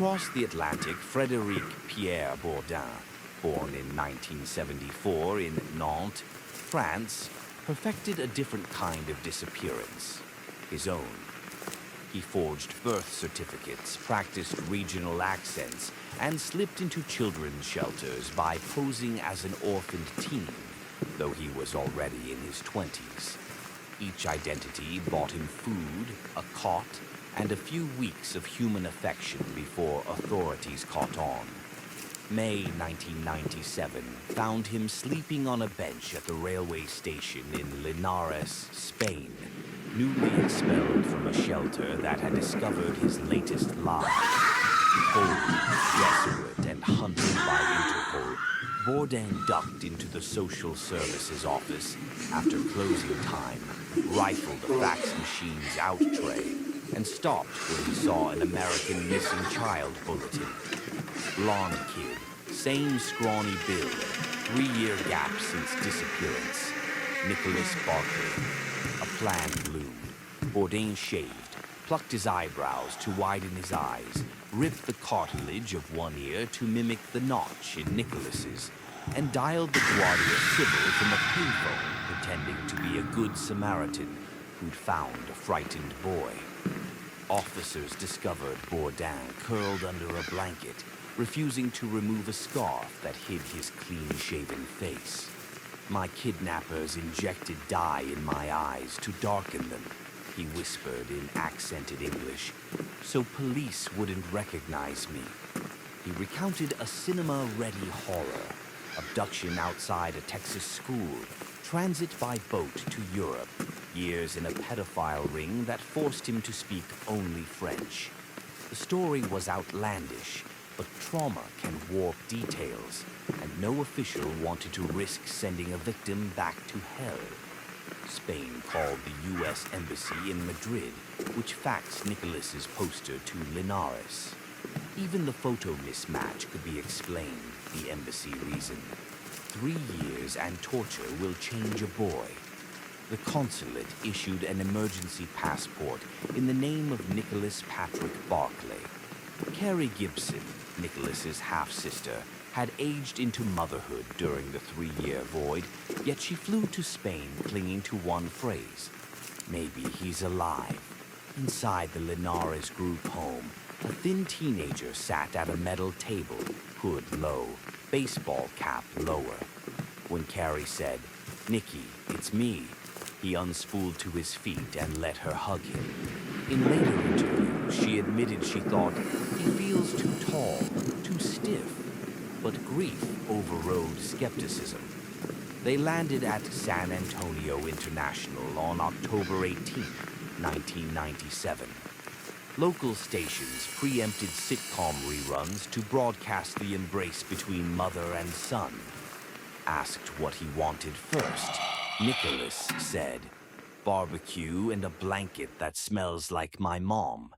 Across the Atlantic, Frédéric Pierre Bourdin, born in 1974 in Nantes, France, perfected a different kind of disappearance, his own. He forged birth certificates, practiced regional accents, and slipped into children's shelters by posing as an orphaned teen, though he was already in his 20s. Each identity bought him food, a cot, and a few weeks of human affection before authorities caught on. May 1997 found him sleeping on a bench at the railway station in Linares, Spain, newly expelled from a shelter that had discovered his latest lie. Cold, desperate, and hunted by Interpol, Bourdin ducked into the social services office after closing time, rifled the fax machine's out tray, and stopped when he saw an American missing child bulletin. Blonde kid, same scrawny build, 3-year gap since disappearance. Nicholas Barclay. A plan bloomed. Bourdin shaved, plucked his eyebrows to widen his eyes, ripped the cartilage of one ear to mimic the notch in Nicholas's, and dialed the Guardia Civil from a payphone, pretending to be a good Samaritan who'd found a frightened boy. Officers discovered Bourdin curled under a blanket, refusing to remove a scarf that hid his clean-shaven face. My kidnappers injected dye in my eyes to darken them, he whispered in accented English, so police wouldn't recognize me. He recounted a cinema-ready horror, abduction outside a Texas school, transit by boat to Europe, years in a pedophile ring that forced him to speak only French. The story was outlandish, but trauma can warp details, and no official wanted to risk sending a victim back to hell. Spain called the U.S. Embassy in Madrid, which faxed Nicholas's poster to Linares. Even the photo mismatch could be explained, the embassy reasoned. 3 years and torture will change a boy. The consulate issued an emergency passport in the name of Nicholas Patrick Barclay. Carrie Gibson, Nicholas's half-sister, had aged into motherhood during the 3-year void, yet she flew to Spain clinging to one phrase: maybe he's alive. Inside the Linares group home, a thin teenager sat at a metal table, hood low, baseball cap lower. When Carrie said, "Nikki, it's me," he unspooled to his feet and let her hug him. In later interviews, she admitted she thought, he feels too tall, too stiff. But grief overrode skepticism. They landed at San Antonio International on October 18, 1997. Local stations preempted sitcom reruns to broadcast the embrace between mother and son. Asked what he wanted first, Nicholas said, "Barbecue and a blanket that smells like my mom."